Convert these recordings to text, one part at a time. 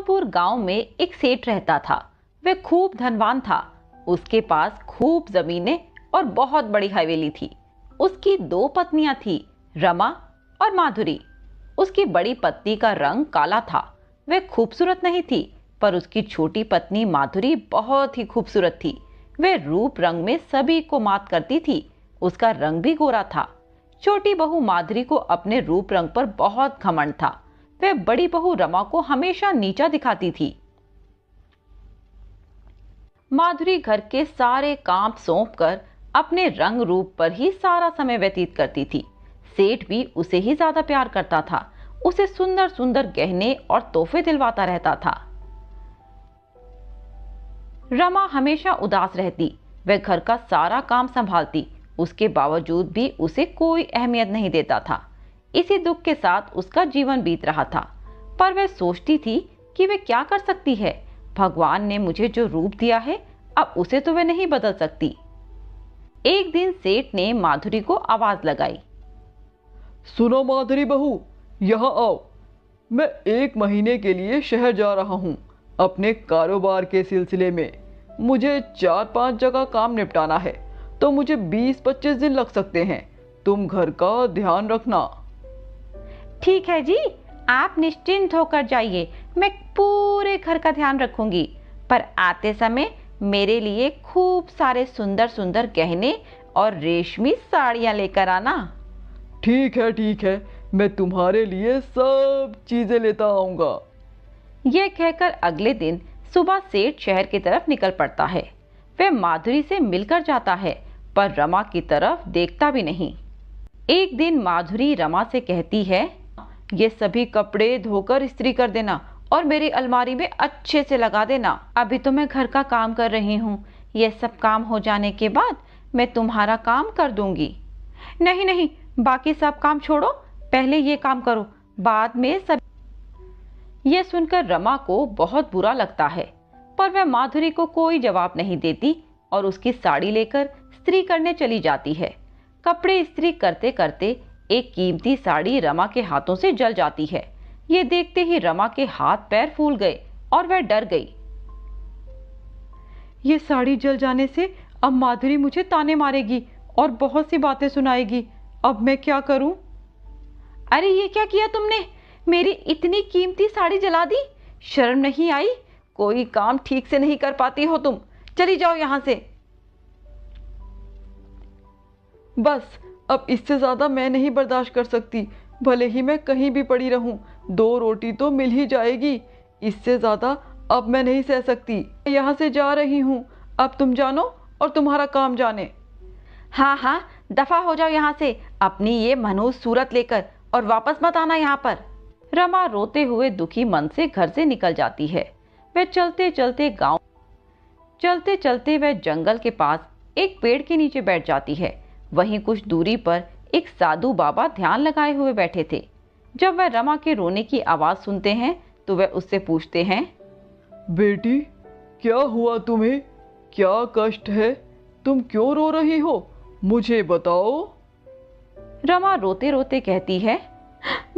दूर गांव में एक सेठ रहता था। वह खूब धनवान था। उसके पास खूब जमीनें और बहुत बड़ी हवेली थी। उसकी 2 पत्नियां थी, रमा और माधुरी। उसकी बड़ी पत्नी का रंग काला था। वह खूबसूरत नहीं थी, पर उसकी छोटी पत्नी माधुरी बहुत ही खूबसूरत थी। वह रूप रंग में सभी को मात करती थी। उसका रंग भी गोरा था। छोटी बहू माधुरी को अपने रूप रंग पर बहुत घमंड था। वह बड़ी बहू रमा को हमेशा नीचा दिखाती थी। माधुरी घर के सारे काम सौंपकर अपने रंग रूप पर ही सारा समय व्यतीत करती थी। सेठ भी उसे ही ज्यादा प्यार करता था। उसे सुंदर सुंदर गहने और तोहफे दिलवाता रहता था। रमा हमेशा उदास रहती। वह घर का सारा काम संभालती। उसके बावजूद भी उसे कोई अहमियत नहीं देता था। इसी दुख के साथ उसका जीवन बीत रहा था। पर वह सोचती थी कि वह क्या कर सकती है। भगवान ने मुझे जो रूप दिया है, अब उसे तो वह नहीं बदल सकती। एक दिन सेठ ने माधुरी को आवाज लगाई। सुनो माधुरी बहू, यहाँ आओ। मैं 1 महीने के लिए शहर जा रहा हूँ अपने कारोबार के सिलसिले में। मुझे 4-5 जगह काम निपटाना है, तो मुझे 20-25 दिन लग सकते हैं। तुम घर का ध्यान रखना। ठीक है जी, आप निश्चिंत होकर जाइए। मैं पूरे घर का ध्यान रखूंगी। पर आते समय मेरे लिए खूब सारे सुंदर सुंदर गहने और रेशमी साड़ियां लेकर आना। ठीक है, मैं तुम्हारे लिए सब चीजें लेता आऊंगा। यह कहकर अगले दिन सुबह सेठ शहर की तरफ निकल पड़ता है। वह माधुरी से मिलकर जाता है, पर रमा की तरफ देखता भी नहीं। एक दिन माधुरी रमा से कहती है, ये सभी कपड़े धोकर इस्त्री कर देना और मेरी अलमारी में अच्छे से लगा देना। अभी तो मैं घर का काम कर रही हूँ। यह सब काम हो जाने के बाद मैं तुम्हारा काम कर दूंगी। नहीं नहीं, बाकी सब काम छोड़ो, पहले ये काम करो, बाद में सब। यह सुनकर रमा को बहुत बुरा लगता है, पर वह माधुरी को कोई जवाब नहीं देती और उसकी साड़ी लेकर इस्त्री करने चली जाती है। कपड़े इस्त्री करते करते एक कीमती साड़ी रमा के हाथों से जल जाती है। ये देखते ही रमा के हाथ पैर फूल गए और वह डर गई। ये साड़ी जल जाने से अब माधुरी मुझे ताने मारेगी और बहुत सी बातें सुनाएगी। अब मैं क्या करूं? अरे ये क्या किया तुमने? मेरी इतनी कीमती साड़ी जला दी। शर्म नहीं आई? कोई काम ठीक से नहीं कर पाती हो तुम। चली जाओ यहां से। बस अब इससे ज्यादा मैं नहीं बर्दाश्त कर सकती। भले ही मैं कहीं भी पड़ी रहूं, 2 रोटी तो मिल ही जाएगी। इससे ज्यादा अब मैं नहीं सह सकती। यहाँ से जा रही हूँ। अब तुम जानो और तुम्हारा काम जाने। हाँ हाँ, दफा हो जाओ यहाँ से अपनी ये मनहूस सूरत लेकर, और वापस मत आना यहाँ पर। रमा रोते हुए दुखी मन से घर से निकल जाती है। वह चलते चलते वह जंगल के पास एक पेड़ के नीचे बैठ जाती है। वहीं कुछ दूरी पर एक साधु बाबा ध्यान लगाए हुए बैठे थे। जब वह रमा के रोने की आवाज सुनते हैं तो वह उससे पूछते हैं, बेटी, क्या हुआ तुम्हें? क्या कष्ट है? तुम क्यों रो रही हो? मुझे बताओ। रमा रोते रोते कहती है,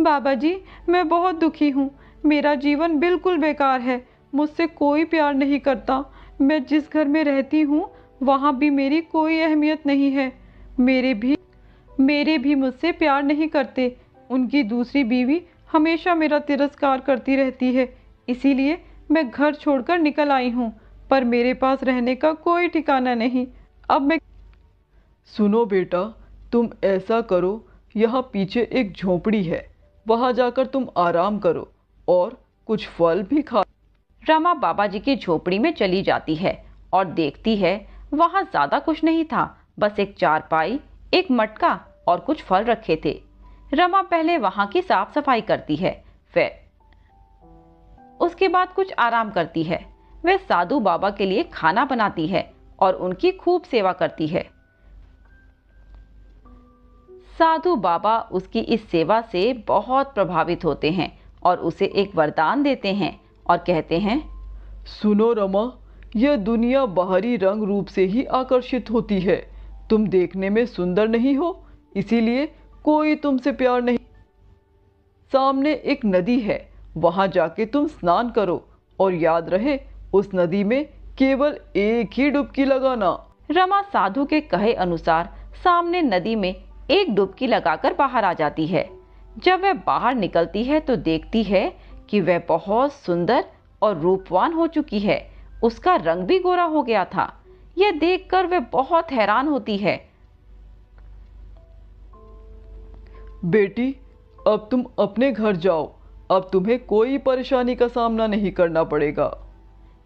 बाबा जी, मैं बहुत दुखी हूँ। मेरा जीवन बिल्कुल बेकार है। मुझसे कोई प्यार नहीं करता। मैं जिस घर में रहती हूँ वहाँ भी मेरी कोई अहमियत नहीं है। मेरे भी मुझसे प्यार नहीं करते। उनकी दूसरी बीवी हमेशा मेरा तिरस्कार करती रहती है। इसीलिए मैं घर छोड़कर निकल आई हूँ, पर मेरे पास रहने का कोई ठिकाना नहीं। अब मैं। सुनो बेटा, तुम ऐसा करो, यहाँ पीछे एक झोपड़ी है, वहाँ जाकर तुम आराम करो और कुछ फल भी खा। रमा बाबा जी की झोपड़ी में चली जाती है और देखती है वहाँ ज्यादा कुछ नहीं था। बस एक चारपाई, एक मटका और कुछ फल रखे थे। रमा पहले वहाँ की साफ सफाई करती है, फिर उसके बाद कुछ आराम करती है। वह साधु बाबा के लिए खाना बनाती है और उनकी खूब सेवा करती है। साधु बाबा उसकी इस सेवा से बहुत प्रभावित होते हैं और उसे एक वरदान देते हैं और कहते हैं, सुनो रमा, यह दुनिया बाहरी रंग रूप से ही आकर्षित होती है। तुम देखने में सुंदर नहीं हो, इसीलिए कोई तुमसे प्यार नहीं। सामने एक नदी है, वहां जाके तुम स्नान करो और याद रहे उस नदी में केवल एक ही डुबकी लगाना। रमा साधु के कहे अनुसार सामने नदी में एक डुबकी लगाकर बाहर आ जाती है। जब वह बाहर निकलती है तो देखती है कि वह बहुत सुंदर और रूपवान हो चुकी है। उसका रंग भी गोरा हो गया था। यह देखकर वह बहुत हैरान होती है। बेटी, अब तुम अपने घर जाओ। अब तुम्हें कोई परेशानी का सामना नहीं करना पड़ेगा।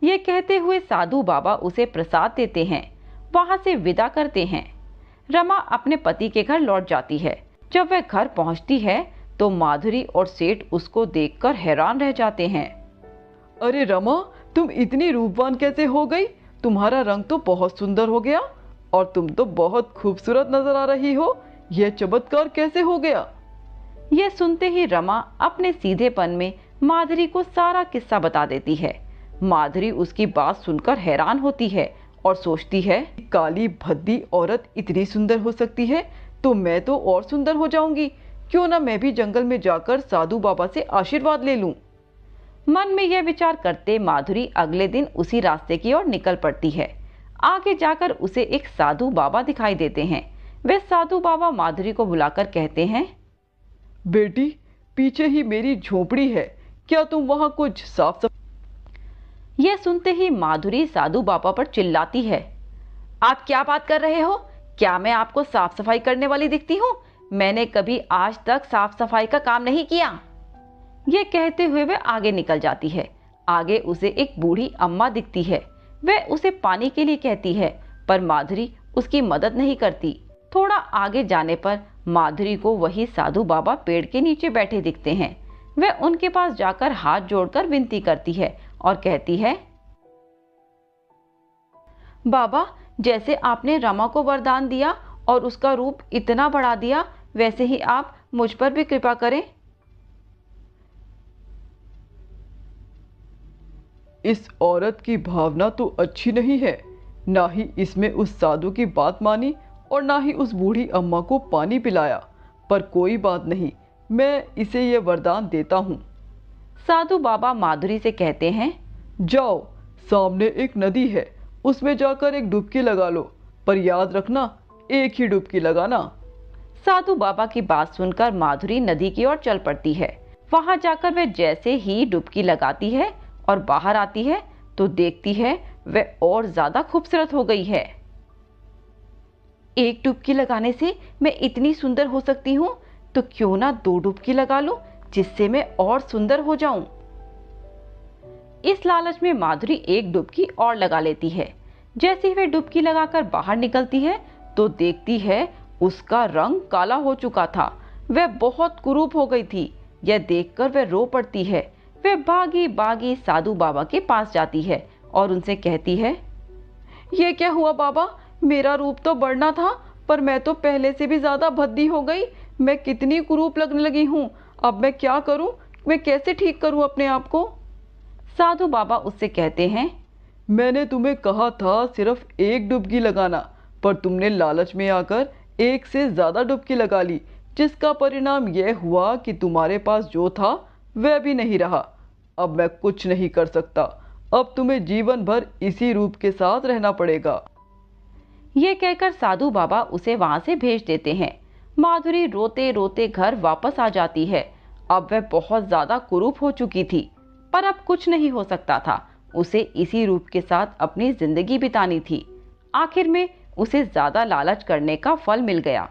ये कहते हुए साधु बाबा उसे प्रसाद देते हैं, वहां से विदा करते हैं। रमा अपने पति के घर लौट जाती है। जब वह घर पहुंचती है तो माधुरी और सेठ उसको देखकर हैरान रह जाते हैं। अरे रमा, तुम इतनी रूपवान कैसे हो गई? तुम्हारा रंग तो बहुत सुंदर हो गया और तुम तो बहुत खूबसूरत नजर आ रही हो। यह चमत्कार कैसे हो गया? यह सुनते ही रमा अपने सीधेपन में माधुरी को सारा किस्सा बता देती है। माधुरी उसकी बात सुनकर हैरान होती है और सोचती है, काली भद्दी औरत इतनी सुंदर हो सकती है तो मैं तो और सुंदर हो जाऊंगी। क्यों ना मैं भी जंगल में जाकर साधु बाबा से आशीर्वाद ले लूं। मन में यह विचार करते माधुरी अगले दिन उसी रास्ते की ओर निकल पड़ती है। आगे जाकर उसे एक साधु बाबा दिखाई देते हैं। वे साधु बाबा माधुरी को बुलाकर कहते हैं, बेटी, पीछे ही मेरी झोपड़ी है, क्या तुम वहां कुछ साफ सफाई? यह सुनते ही माधुरी साधु बाबा पर चिल्लाती है, आप क्या बात कर रहे हो? क्या मैं आपको साफ सफाई करने वाली दिखती हूँ? मैंने कभी आज तक साफ सफाई का काम नहीं किया। यह कहते हुए वह आगे निकल जाती है। आगे उसे एक बूढ़ी अम्मा दिखती है। वह उसे पानी के लिए कहती है, पर माधुरी उसकी मदद नहीं करती। थोड़ा आगे जाने पर माधुरी को वही साधु बाबा पेड़ के नीचे बैठे दिखते हैं। वह उनके पास जाकर हाथ जोड़कर विनती करती है और कहती है, बाबा, जैसे आपने रमा को वरदान दिया और उसका रूप इतना बढ़ा दिया, वैसे ही आप मुझ पर भी कृपा करें। इस औरत की भावना तो अच्छी नहीं है। ना ही इसमें उस साधु की बात मानी और ना ही उस बूढ़ी अम्मा को पानी पिलाया। पर कोई बात नहीं, मैं इसे यह वरदान देता हूँ। साधु बाबा माधुरी से कहते हैं, जाओ, सामने एक नदी है, उसमें जाकर एक डुबकी लगा लो, पर याद रखना एक ही डुबकी लगाना। साधु बाबा की बात सुनकर माधुरी नदी की ओर चल पड़ती है। वहां जाकर वह जैसे ही डुबकी लगाती है और बाहर आती है तो देखती है वह और ज्यादा खूबसूरत हो गई है। एक डुबकी लगाने से मैं इतनी सुंदर हो सकती हूँ, तो क्यों ना 2 डुबकी लगा लूं, जिससे मैं और सुंदर हो जाऊं। इस लालच में माधुरी एक डुबकी और लगा लेती है। जैसे ही वह डुबकी लगाकर बाहर निकलती है तो देखती है उसका रंग काला हो चुका था। वह बहुत कुरूप हो गई थी। यह देखकर वह रो पड़ती है। वह भागी भागी साधु बाबा के पास जाती है और उनसे कहती है, ये क्या हुआ बाबा? मेरा रूप तो बढ़ना था, पर मैं तो पहले से भी ज्यादा भद्दी हो गई। मैं कितनी कुरूप लगने लगी हूँ। अब मैं क्या करूँ? मैं कैसे ठीक करूँ अपने आप को? साधु बाबा उससे कहते हैं, मैंने तुम्हें कहा था सिर्फ एक डुबकी लगाना, पर तुमने लालच में आकर एक से ज्यादा डुबकी लगा ली, जिसका परिणाम यह हुआ कि तुम्हारे पास जो था वह भी नहीं रहा। अब मैं कुछ नहीं कर सकता। अब तुम्हें जीवन भर इसी रूप के साथ रहना पड़ेगा। यह कहकर साधु बाबा उसे वहां से भेज देते हैं। माधुरी रोते रोते घर वापस आ जाती है। अब वह बहुत ज्यादा कुरूप हो चुकी थी, पर अब कुछ नहीं हो सकता था। उसे इसी रूप के साथ अपनी जिंदगी बितानी थी। आखिर में उसे ज्यादा लालच करने का फल मिल गया।